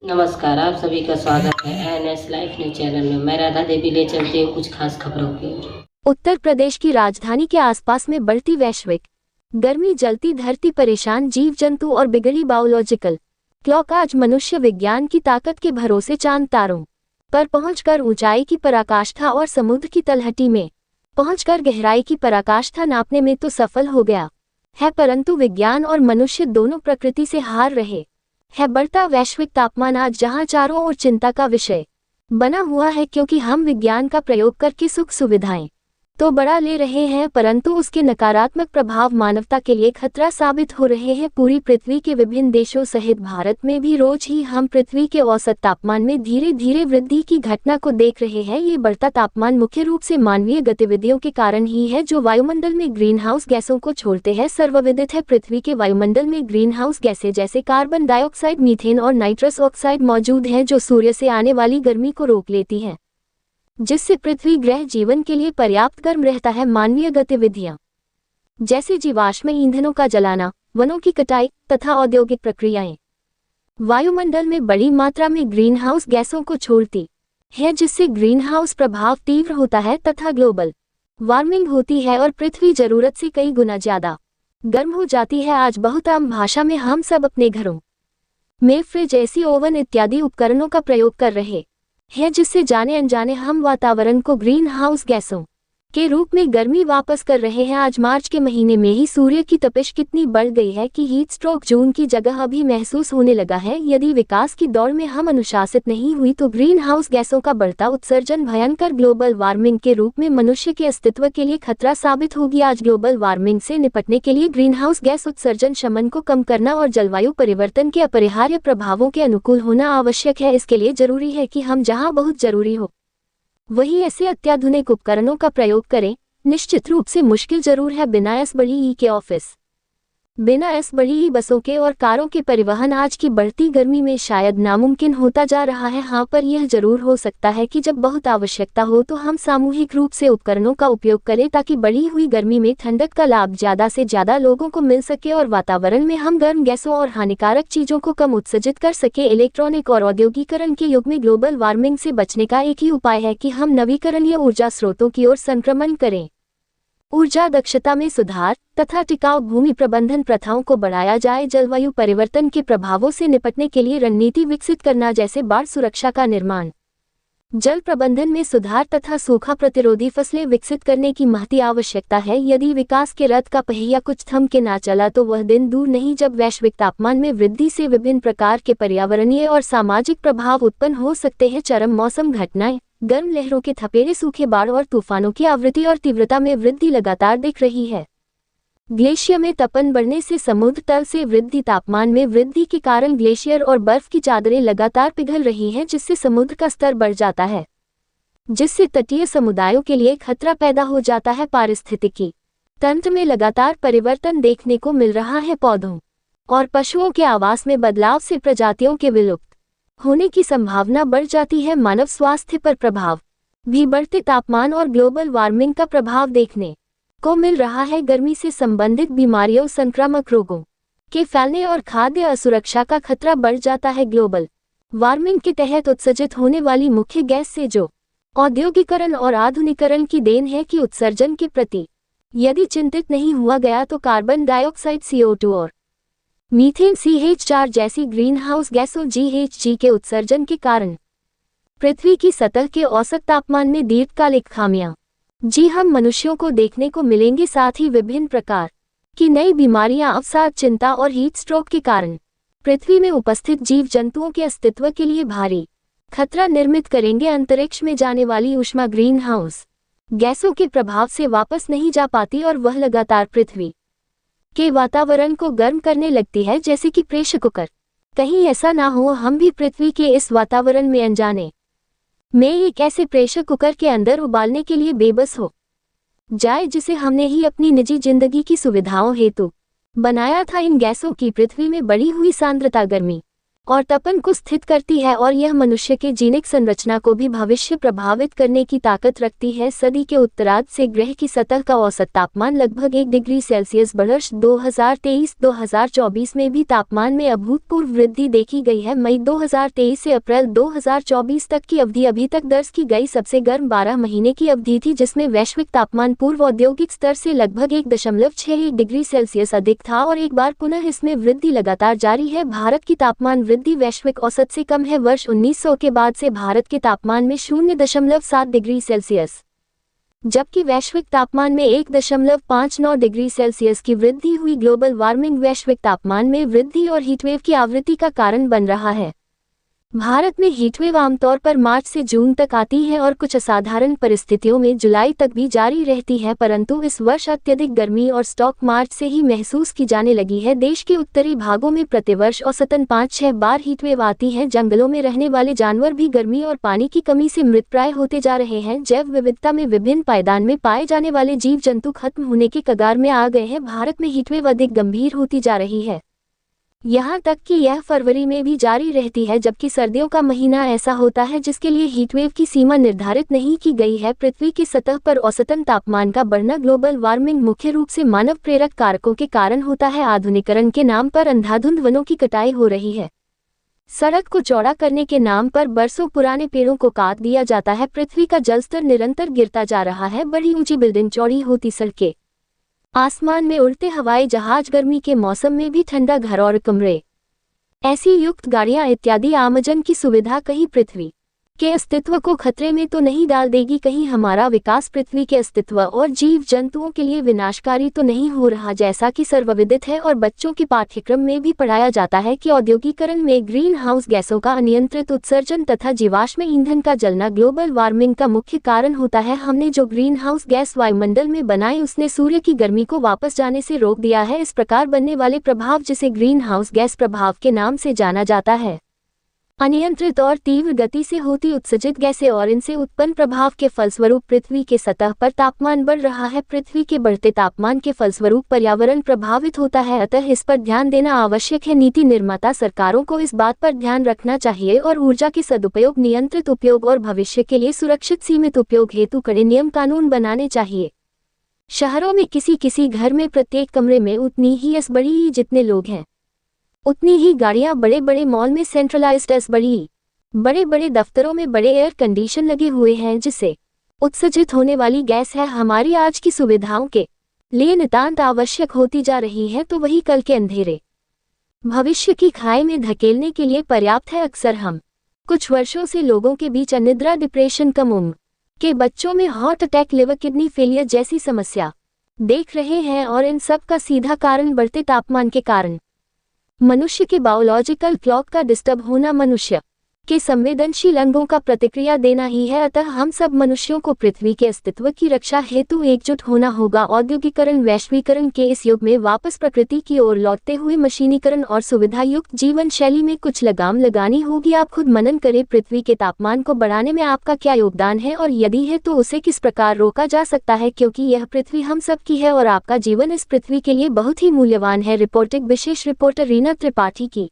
नमस्कार, आप सभी का स्वागत है एनएस लाइफ न्यूज चैनल में। मैं राधा देवी ले चलती हूँ कुछ खास खबरों की। उत्तर प्रदेश की राजधानी के आसपास में बढ़ती वैश्विक गर्मी, जलती धरती, परेशान जीव जंतु और बिगड़ी बायोलॉजिकल क्लॉक आज मनुष्य विज्ञान की ताकत के भरोसे चांद तारों पर पहुंचकर ऊंचाई की पराकाष्ठा और समुद्र की तलहटी में पहुंचकर गहराई की पराकाष्ठा नापने में तो सफल हो गया है, परंतु विज्ञान और मनुष्य दोनों प्रकृति से हार रहे है। बढ़ता वैश्विक तापमान आज जहां चारों ओर चिंता का विषय बना हुआ है, क्योंकि हम विज्ञान का प्रयोग करके सुख सुविधाएं तो बढ़ा ले रहे हैं, परंतु उसके नकारात्मक प्रभाव मानवता के लिए खतरा साबित हो रहे हैं। पूरी पृथ्वी के विभिन्न देशों सहित भारत में भी रोज ही हम पृथ्वी के औसत तापमान में धीरे धीरे वृद्धि की घटना को देख रहे हैं। ये बढ़ता तापमान मुख्य रूप से मानवीय गतिविधियों के कारण ही है, जो वायुमंडल में ग्रीन हाउस गैसों को छोड़ते हैं। सर्वविदित है, पृथ्वी के वायुमंडल में ग्रीन हाउस गैसें जैसे कार्बन डाइऑक्साइड, मीथेन और नाइट्रस ऑक्साइड मौजूद हैं, जो सूर्य से आने वाली गर्मी को रोक लेती हैं, जिससे पृथ्वी ग्रह जीवन के लिए पर्याप्त गर्म रहता है। मानवीय गतिविधियां जैसे जीवाश्म ईंधनों का जलाना, वनों की कटाई तथा औद्योगिक प्रक्रियाएं वायुमंडल में बड़ी मात्रा में ग्रीन हाउस गैसों को छोड़ती है, जिससे ग्रीन हाउस प्रभाव तीव्र होता है तथा ग्लोबल वार्मिंग होती है और पृथ्वी जरूरत से कई गुना ज्यादा गर्म हो जाती है। आज बहुत आम भाषा में हम सब अपने घरों में फ्रिज, एसी, ओवन इत्यादि उपकरणों का प्रयोग कर रहे है, जिससे जाने अनजाने हम वातावरण को ग्रीन हाउस गैसों के रूप में गर्मी वापस कर रहे हैं। आज मार्च के महीने में ही सूर्य की तपिश कितनी बढ़ गई है कि हीट स्ट्रोक जून की जगह अभी महसूस होने लगा है। यदि विकास की दौड़ में हम अनुशासित नहीं हुई तो ग्रीन हाउस गैसों का बढ़ता उत्सर्जन भयंकर ग्लोबल वार्मिंग के रूप में मनुष्य के अस्तित्व के लिए खतरा साबित होगी। आज ग्लोबल वार्मिंग से निपटने के लिए ग्रीन हाउस गैस उत्सर्जन शमन को कम करना और जलवायु परिवर्तन के अपरिहार्य प्रभावों के अनुकूल होना आवश्यक है। इसके लिए जरूरी है कि हम जहां बहुत जरूरी हो वही ऐसे अत्याधुनिक उपकरणों का प्रयोग करें। निश्चित रूप से मुश्किल जरूर है। बिना एस बड़ी ई के ऑफिस, बिना एस बड़ी ई बसों के और कारों के परिवहन आज की बढ़ती गर्मी में शायद नामुमकिन होता जा रहा है। हाँ, पर यह जरूर हो सकता है कि जब बहुत आवश्यकता हो तो हम सामूहिक रूप से उपकरणों का उपयोग करें, ताकि बढ़ी हुई गर्मी में ठंडक का लाभ ज्यादा से ज्यादा लोगों को मिल सके और वातावरण में हम गर्म गैसों और हानिकारक चीजों को कम उत्सर्जित कर सके। इलेक्ट्रॉनिक और औद्योगिकरण के युग में ग्लोबल वार्मिंग से बचने का एक ही उपाय है कि हम नवीकरणीय ऊर्जा स्रोतों की ओर संक्रमण करें। ऊर्जा दक्षता में सुधार तथा टिकाऊ भूमि प्रबंधन प्रथाओं को बढ़ाया जाए। जलवायु परिवर्तन के प्रभावों से निपटने के लिए रणनीति विकसित करना, जैसे बाढ़ सुरक्षा का निर्माण, जल प्रबंधन में सुधार तथा सूखा प्रतिरोधी फसलें विकसित करने की महती आवश्यकता है। यदि विकास के रथ का पहिया कुछ थम के ना चला तो वह दिन दूर नहीं जब वैश्विक तापमान में वृद्धि से विभिन्न प्रकार के पर्यावरणीय और सामाजिक प्रभाव उत्पन्न हो सकते हैं। चरम मौसम घटनाएं, गर्म लहरों के थपेड़े, सूखे, बाढ़ और तूफानों की आवृत्ति और तीव्रता में वृद्धि लगातार दिख रही है। ग्लेशियर में तपन बढ़ने से समुद्र तल से वृद्धि, तापमान में वृद्धि के कारण ग्लेशियर और बर्फ की चादरें लगातार पिघल रही हैं, जिससे समुद्र का स्तर बढ़ जाता है, जिससे तटीय समुदायों के लिए खतरा पैदा हो जाता है। पारिस्थितिकी तंत्र में लगातार परिवर्तन देखने को मिल रहा है। पौधों और पशुओं के आवास में बदलाव से प्रजातियों के विलुप्त होने की संभावना बढ़ जाती है। मानव स्वास्थ्य पर प्रभाव भी बढ़ते तापमान और ग्लोबल वार्मिंग का प्रभाव देखने को मिल रहा है। गर्मी से संबंधित बीमारियों, संक्रामक रोगों के फैलने और खाद्य असुरक्षा का खतरा बढ़ जाता है। ग्लोबल वार्मिंग के तहत उत्सर्जित होने वाली मुख्य गैस से जो औद्योगिकरण और आधुनिकीकरण की देन है कि उत्सर्जन के प्रति यदि चिंतित नहीं हुआ गया तो कार्बन डाइऑक्साइड CO2 और मीथेन CH4 जैसी ग्रीन हाउस गैसों GHG के उत्सर्जन के कारण पृथ्वी की सतह के औसत तापमान में दीर्घकालिक खामियां हम मनुष्यों को देखने को मिलेंगे। साथ ही विभिन्न प्रकार की नई बीमारियां, अवसाद, चिंता और हीट स्ट्रोक के कारण पृथ्वी में उपस्थित जीव जंतुओं के अस्तित्व के लिए भारी खतरा निर्मित करेंगे। अंतरिक्ष में जाने वाली ऊष्मा ग्रीन हाउस गैसों के प्रभाव से वापस नहीं जा पाती और वह लगातार पृथ्वी के वातावरण को गर्म करने लगती है, जैसे कि प्रेशर कुकर। कहीं ऐसा ना हो हम भी पृथ्वी के इस वातावरण में अनजाने में एक ऐसे प्रेशर कुकर के अंदर उबालने के लिए बेबस हो जाए, जिसे हमने ही अपनी निजी जिंदगी की सुविधाओं हेतु बनाया था। इन गैसों की पृथ्वी में बढ़ी हुई सांद्रता गर्मी और तपन को स्थित करती है और यह मनुष्य के जीनिक संरचना को भी भविष्य प्रभावित करने की ताकत रखती है। सदी के उत्तरार्ध से ग्रह की सतह का औसत तापमान लगभग 1 डिग्री सेल्सियस बढ़ 2023-2024 में भी तापमान में अभूतपूर्व वृद्धि देखी गई है। मई 2023 से अप्रैल 2024 तक की अवधि अभी तक दर्ज की गई सबसे गर्म 12 महीने की अवधि थी, जिसमें वैश्विक तापमान पूर्व औद्योगिक स्तर से लगभग 1.61 डिग्री सेल्सियस अधिक था और एक बार पुनः इसमें वृद्धि लगातार जारी है। भारत की तापमान वृद्धि वैश्विक औसत से कम है। वर्ष 1900 के बाद से भारत के तापमान में 0.7 डिग्री सेल्सियस जबकि वैश्विक तापमान में 1.59 डिग्री सेल्सियस की वृद्धि हुई। ग्लोबल वार्मिंग वैश्विक तापमान में वृद्धि और हीटवेव की आवृत्ति का कारण बन रहा है। भारत में हीटवेव आमतौर पर मार्च से जून तक आती है और कुछ असाधारण परिस्थितियों में जुलाई तक भी जारी रहती है, परंतु इस वर्ष अत्यधिक गर्मी और स्टॉक मार्च से ही महसूस की जाने लगी है। देश के उत्तरी भागों में प्रतिवर्ष औसतन 5-6 बार हीटवेव आती है। जंगलों में रहने वाले जानवर भी गर्मी और पानी की कमी से मृतप्राय होते जा रहे हैं। जैव विविधता में विभिन्न पायदान में पाए जाने वाले जीव जंतु खत्म होने के कगार में आ गए हैं। भारत में हीटवेव अधिक गंभीर होती जा रही है, यहाँ तक कि यह फरवरी में भी जारी रहती है, जबकि सर्दियों का महीना ऐसा होता है जिसके लिए हीटवेव की सीमा निर्धारित नहीं की गई है। पृथ्वी की सतह पर औसतन तापमान का बढ़ना ग्लोबल वार्मिंग मुख्य रूप से मानव प्रेरक कारकों के कारण होता है। आधुनिकीकरण के नाम पर अंधाधुंध वनों की कटाई हो रही है। सड़क को चौड़ा करने के नाम पर बरसों पुराने पेड़ों को काट दिया जाता है। पृथ्वी का जलस्तर निरंतर गिरता जा रहा है। बड़ी ऊंची बिल्डिंग, चौड़ी होती सड़कें, आसमान में उड़ते हवाई जहाज, गर्मी के मौसम में भी ठंडा घर और कमरे, ऐसी युक्त गाड़ियां इत्यादि आमजन की सुविधा कहीं पृथ्वी के अस्तित्व को खतरे में तो नहीं डाल देगी? कहीं हमारा विकास पृथ्वी के अस्तित्व और जीव जंतुओं के लिए विनाशकारी तो नहीं हो रहा? जैसा कि सर्वविदित है और बच्चों के पाठ्यक्रम में भी पढ़ाया जाता है कि औद्योगिकरण में ग्रीन हाउस गैसों का अनियंत्रित उत्सर्जन तथा जीवाश्म ईंधन का जलना ग्लोबल वार्मिंग का मुख्य कारण होता है। हमने जो ग्रीन हाउस गैस वायुमंडल में बनाई उसने सूर्य की गर्मी को वापस जाने से रोक दिया है। इस प्रकार बनने वाले प्रभाव, जिसे ग्रीन हाउस गैस प्रभाव के नाम से जाना जाता है, अनियंत्रित और तीव्र गति से होती उत्सर्जित गैसें और इनसे उत्पन्न प्रभाव के फलस्वरूप पृथ्वी के सतह पर तापमान बढ़ रहा है। पृथ्वी के बढ़ते तापमान के फलस्वरूप पर्यावरण प्रभावित होता है, अतः इस पर ध्यान देना आवश्यक है। नीति निर्माता सरकारों को इस बात पर ध्यान रखना चाहिए और ऊर्जा के सदुपयोग, नियंत्रित उपयोग और भविष्य के लिए सुरक्षित सीमित उपयोग हेतु कड़े नियम कानून बनाने चाहिए। शहरों में किसी घर में प्रत्येक कमरे में उतनी ही एस बड़ी ही जितने लोग हैं उतनी ही गाड़ियां, बड़े बड़े मॉल में सेंट्रलाइज्ड एस बड़ी, बड़े बड़े दफ्तरों में बड़े एयर कंडीशन लगे हुए हैं जिससे उत्सर्जित होने वाली गैस है हमारी आज की सुविधाओं के लिए नितांत आवश्यक होती जा रही है, तो वही कल के अंधेरे भविष्य की खाई में धकेलने के लिए पर्याप्त है। अक्सर हम कुछ वर्षों से लोगों के बीच अनिद्रा, डिप्रेशन, कम उम्र के बच्चों में heart attack, liver kidney failure जैसी समस्या देख रहे हैं और इन सब का सीधा कारण बढ़ते तापमान के कारण मनुष्य के बायोलॉजिकल क्लॉक का डिस्टर्ब होना, मनुष्य के संवेदनशील अंगों का प्रतिक्रिया देना ही है। अतः हम सब मनुष्यों को पृथ्वी के अस्तित्व की रक्षा हेतु एकजुट होना होगा। औद्योगिकरण, वैश्वीकरण के इस युग में वापस प्रकृति की ओर लौटते हुए मशीनीकरण और सुविधा युक्त जीवन शैली में कुछ लगाम लगानी होगी। आप खुद मनन करें, पृथ्वी के तापमान को बढ़ाने में आपका क्या योगदान है और यदि है तो उसे किस प्रकार रोका जा सकता है, क्योंकि यह पृथ्वी हम सब की है और आपका जीवन इस पृथ्वी के लिए बहुत ही मूल्यवान है। रिपोर्टिंग विशेष रिपोर्टर रीना त्रिपाठी की।